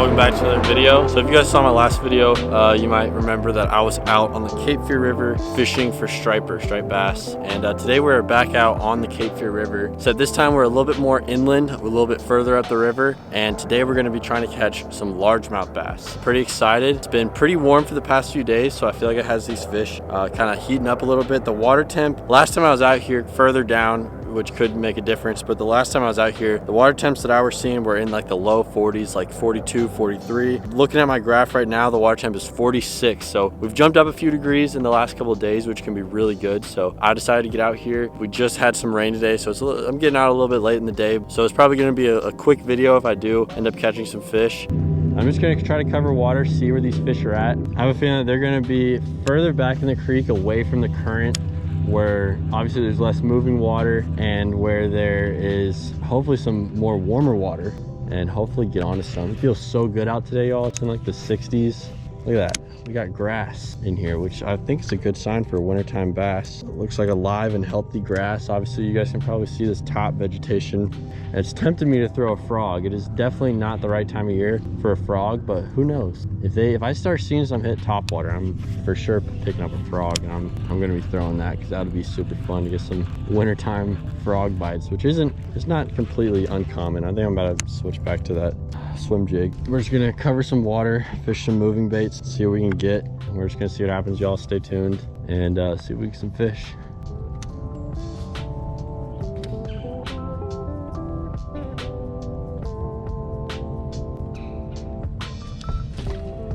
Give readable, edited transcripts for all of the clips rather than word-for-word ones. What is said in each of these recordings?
welcome back to another video. So if you guys saw my last video, you might remember that I was out on the Cape Fear River fishing for striped bass, and today we're back out on the Cape Fear River. So this time we're a little bit more inland, a little bit further up the river, and today we're going to be trying to catch some largemouth bass. Pretty excited. It's been pretty warm for the past few days, so I feel like it has these fish kind of heating up a little bit. The water temp, last time I was out here further down, which could make a difference, but the last time I was out here, the water temps that I was seeing were in like the low 40s, like 42, 43. Looking at my graph right now, the water temp is 46, so we've jumped up a few degrees in the last couple of days, which can be really good. So I decided to get out here. We just had some rain today, so I'm getting out a little bit late in the day, so it's probably going to be a quick video if I do end up catching some fish. I'm just going to try to cover water, see where these fish are at. I have a feeling that they're going to be further back in the creek, away from the current, where obviously there's less moving water and where there is hopefully some more warmer water, and hopefully get onto some. It feels so good out today, y'all. It's in like the 60s. Look at that. We got grass in here, which I think is a good sign for wintertime bass. It looks like alive and healthy grass. Obviously, you guys can probably see this top vegetation. And it's tempted me to throw a frog. It is definitely not the right time of year for a frog, but who knows? If I start seeing some hit top water, I'm for sure picking up a frog, and I'm gonna be throwing that, because that would be super fun to get some wintertime frog bites, which it's not completely uncommon. I think I'm about to switch back to that swim jig. We're just gonna cover some water, fish some moving baits, see what we can get. We're just gonna see what happens, y'all. Stay tuned and see if we get some fish.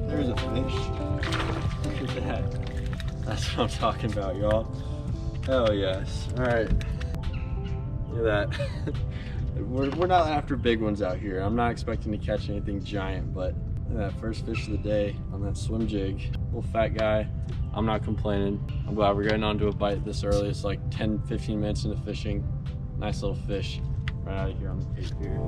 There's a fish. Look at that. That's what I'm talking about, y'all. Hell yes. All right. Look at that. We're not after big ones out here. I'm not expecting to catch anything giant, but that first fish of the day on that swim jig, little fat guy. I'm not complaining. I'm glad we're getting onto a bite this early. It's like 10-15 minutes into fishing. Nice little fish right out of here on the Cape Fear.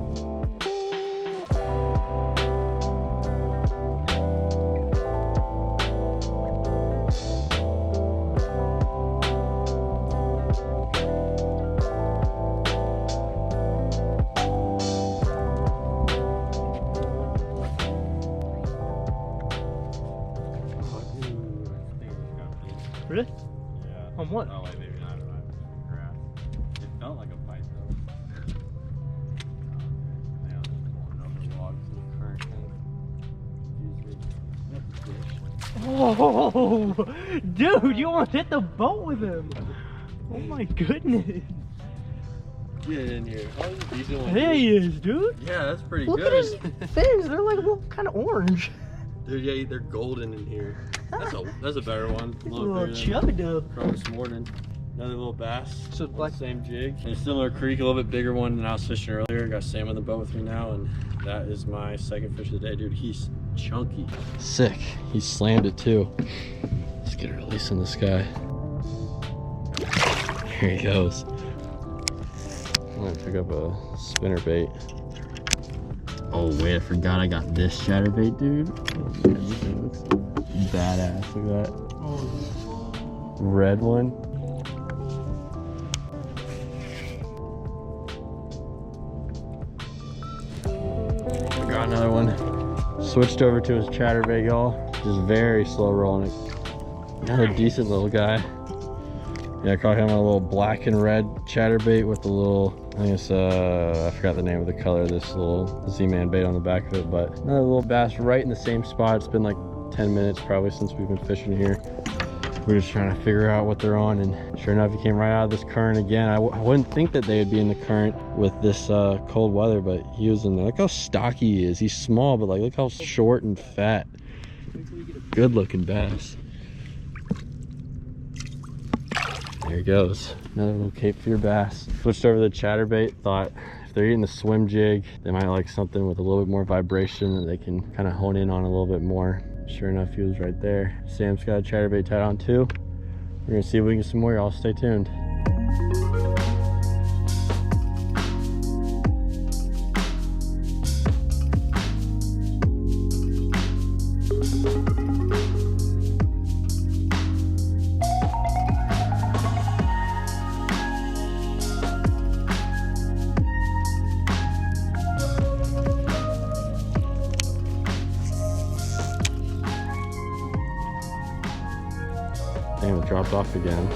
Really? Yeah. On what? Oh wait, maybe not. Grass. It felt like a bite though. Yeah, there's pulling over logs in the current kind of confused me. Oh, dude, you almost hit the boat with him. Oh my goodness. Get in here. Oh, that's a decent one. There he is, dude. Yeah, that's pretty Look good. at his fins. They're like a little kind of orange. Dude, yeah, they're golden in here. That's a better one. A little chubby dub from this morning. Another little bass. So black. Same jig. In a similar creek, a little bit bigger one than I was fishing earlier. Got Sam on the boat with me now, and that is my second fish of the day, dude. He's chunky. Sick. He slammed it too. Let's get a release on this guy. Here he goes. I'm gonna pick up a spinner bait. Oh wait, I forgot I got this chatterbait, dude. Oh man, this thing looks badass. Look at that. Oh. Red one. I got another one. Switched over to his chatterbait, y'all. Just very slow rolling it. Another decent little guy. Yeah, I caught him on a little black and red chatterbait with a little, I think it's I forgot the name of the color, this little Z-Man bait on the back of it, but another little bass right in the same spot. It's been like 10 minutes probably since we've been fishing here. We're just trying to figure out what they're on, and sure enough, he came right out of this current again. I wouldn't think that they would be in the current with this cold weather, but he was in there. Look how stocky he is. He's small, but like look how short and fat. Good looking bass. There he goes. Another little Cape Fear bass. Switched over to the chatterbait. Thought if they're eating the swim jig, they might like something with a little bit more vibration that they can kind of hone in on a little bit more. Sure enough, he was right there. Sam's got a chatterbait tied on too. We're gonna see if we can get some more. Y'all stay tuned. Damn, it dropped off again.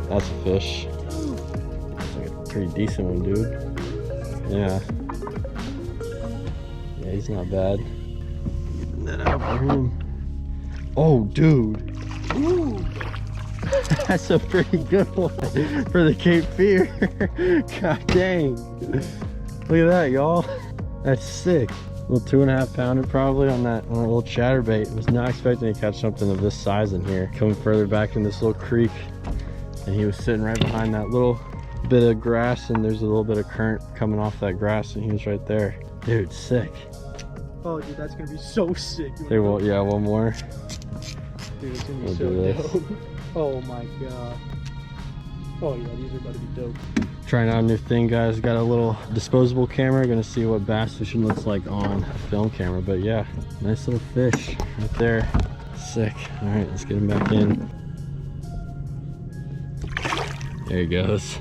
That's a fish. It's like a pretty decent one, dude. Yeah. Yeah, he's not bad. Getting that out for him. Oh, dude. Ooh. That's a pretty good one for the Cape Fear. God dang. Look at that, y'all. That's sick. Little 2.5 pounder probably on that little chatterbait. Was not expecting to catch something of this size in here. Coming further back in this little creek, and he was sitting right behind that little bit of grass, and there's a little bit of current coming off that grass, and he was right there. Dude, sick. Oh, dude, that's gonna be so sick. Hey, well, yeah, one more. Dude, it's gonna be so dope. Oh my god. Oh yeah, these are about to be dope. Trying out a new thing, guys. Got a little disposable camera. Gonna see what bass fishing looks like on a film camera. But yeah, nice little fish right there. Sick. All right, let's get him back in. There he goes.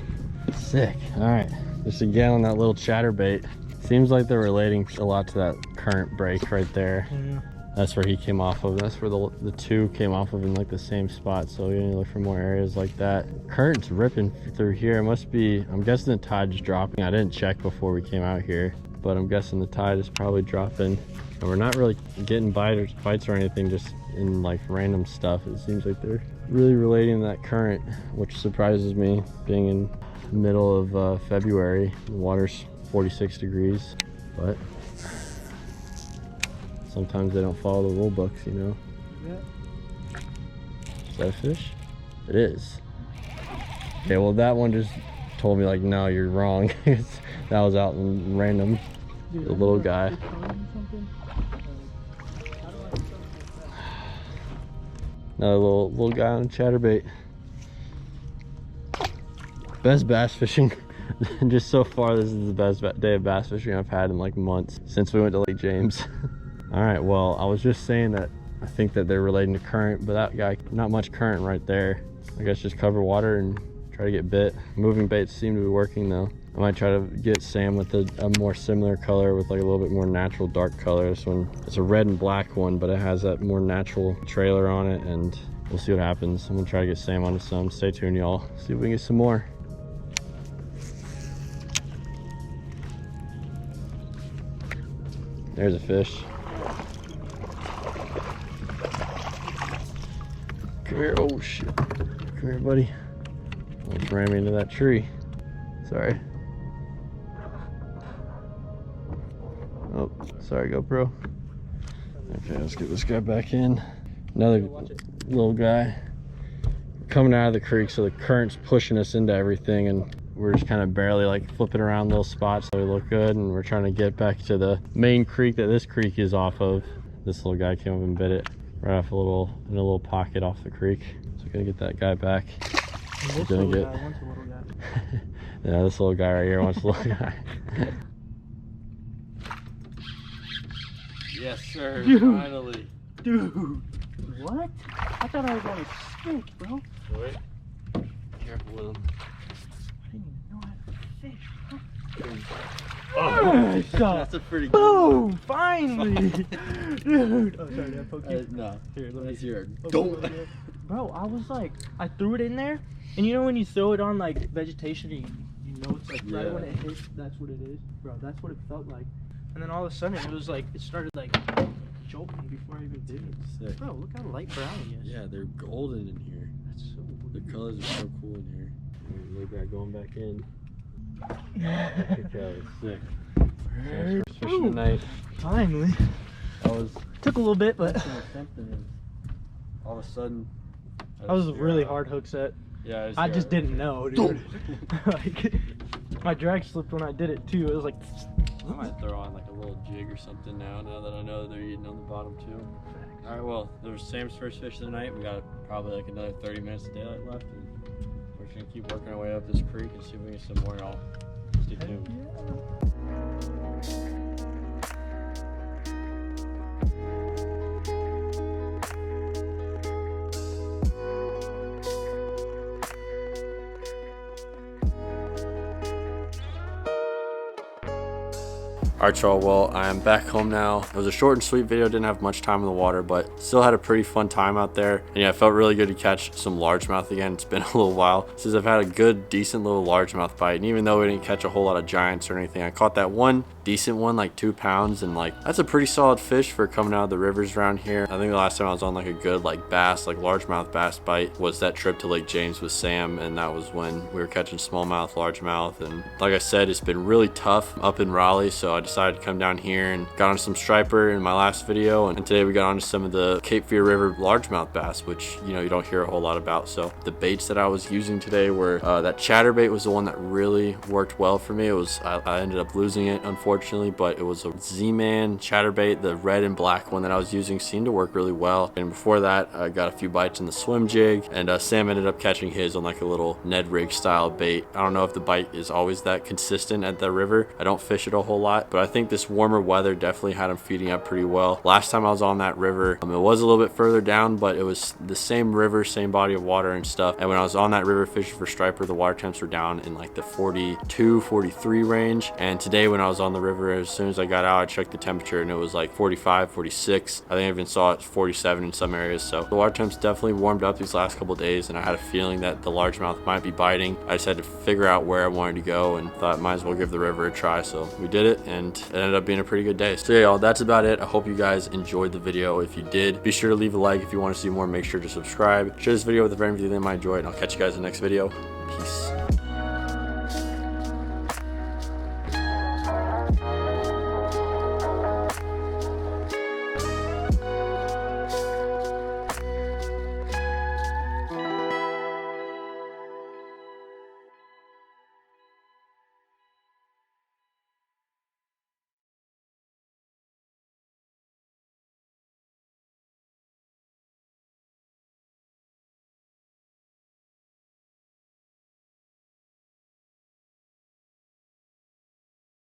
Sick. All right, just again on that little chatterbait. Seems like they're relating a lot to that current break right there. Yeah. That's where he came off of. That's where the two came off of in like the same spot. So you need to look for more areas like that. Current's ripping through here. It must be, I'm guessing the tide's dropping. I didn't check before we came out here, but I'm guessing the tide is probably dropping. And we're not really getting bites or anything, just in like random stuff. It seems like they're really relating to that current, which surprises me, being in the middle of February. The water's 46 degrees, but sometimes they don't follow the rule books, you know? Yeah. Is that a fish? It is. Okay, well that one just told me like, no, you're wrong. That was out in random. Dude, the little guy. Another little guy on a chatterbait. Best bass fishing. Just so far, this is the best day of bass fishing I've had in like months since we went to Lake James. All right, well, I was just saying that I think that they're relating to current, but that guy, not much current right there. I guess just cover water and try to get bit. Moving baits seem to be working though. I might try to get Sam with a more similar color, with like a little bit more natural dark color. This one, it's a red and black one, but it has that more natural trailer on it, and we'll see what happens. I'm gonna try to get Sam onto some. Stay tuned, y'all. See if we can get some more. There's a fish. Come here. Oh shit. Come here, buddy. Almost ran me into that tree. Sorry. Oh, sorry, GoPro. Okay, let's get this guy back in. Another little guy. Coming out of the creek, so the current's pushing us into everything, and we're just kind of barely like flipping around little spots so we look good, and we're trying to get back to the main creek that this creek is off of. This little guy came up and bit it right off in a little pocket off the creek. So we're gonna get that guy back. This gonna little get guy wants a little guy. yeah, this little guy right here wants a little guy. Yes, sir. Dude. Finally. Dude, what? I thought I was on a stick, bro. Wait. Careful with him. I didn't even know how to fish. Oh, Huh? that's a pretty good Boom! Finally! Dude! Oh, sorry, did I poke you? no. Here, let me That's your Oh, don't. Bro, I was like, I threw it in there, and you know when you throw it on like vegetation, you know it's like right when it hits, that's what it is. Bro, that's what it felt like. And then all of a sudden it was like, it started like jolting before I even did it. Sick. Bro, look how light brown he is. Yeah, they're golden in here. That's so The weird. colors are so cool in here. Look at that going back in. Look how it's sick. First fish of the night. Finally. I was Took a little bit, but something, and all of a sudden. that was a really hard hook set. Yeah, I just didn't know, dude. Like, my drag slipped when I did it too. It was like. I might throw on like a little jig or something now that I know they're eating on the bottom too. All right, well, there was Sam's first fish of the night. We got probably like another 30 minutes of daylight left, and we're just gonna keep working our way up this creek and see if we can get some more, y'all. Stay tuned. Alright y'all, well I am back home now. It was a short and sweet video, didn't have much time in the water, but still had a pretty fun time out there. And yeah, it felt really good to catch some largemouth again. It's been a little while since I've had a good, decent little largemouth bite. And even though we didn't catch a whole lot of giants or anything, I caught that one decent one, like 2 pounds, and like that's a pretty solid fish for coming out of the rivers around here. I think the last time I was on like a good like bass, like largemouth bass bite was that trip to Lake James with Sam, and that was when we were catching smallmouth, largemouth. And like I said, it's been really tough up in Raleigh, so I decided to come down here and got on some striper in my last video, and today we got onto some of the Cape Fear River largemouth bass, which you don't hear a whole lot about. So the baits that I was using today were that chatterbait was the one that really worked well for me. It was I ended up losing it unfortunately, but it was a Z-Man chatterbait. The red and black one that I was using seemed to work really well. And before that, I got a few bites in the swim jig, and Sam ended up catching his on like a little Ned rig style bait. I don't know if the bite is always that consistent at the river. I don't fish it a whole lot, but I think this warmer weather definitely had him feeding up pretty well. Last time I was on that river, it was a little bit further down, but it was the same river, same body of water and stuff. And when I was on that river fishing for striper, the water temps were down in like the 42, 43 range. And today when I was on the river, as soon as I got out, I checked the temperature and it was like 45, 46. I think I even saw it 47 in some areas. So the water temps definitely warmed up these last couple of days, and I had a feeling that the largemouth might be biting. I just had to figure out where I wanted to go and thought might as well give the river a try. So we did it, and it ended up being a pretty good day. So yeah, y'all, that's about it. I hope you guys enjoyed the video. If you did, be sure to leave a like. If you want to see more, make sure to subscribe. Share this video with a friend if you think they might enjoy it, and I'll catch you guys in the next video. Peace.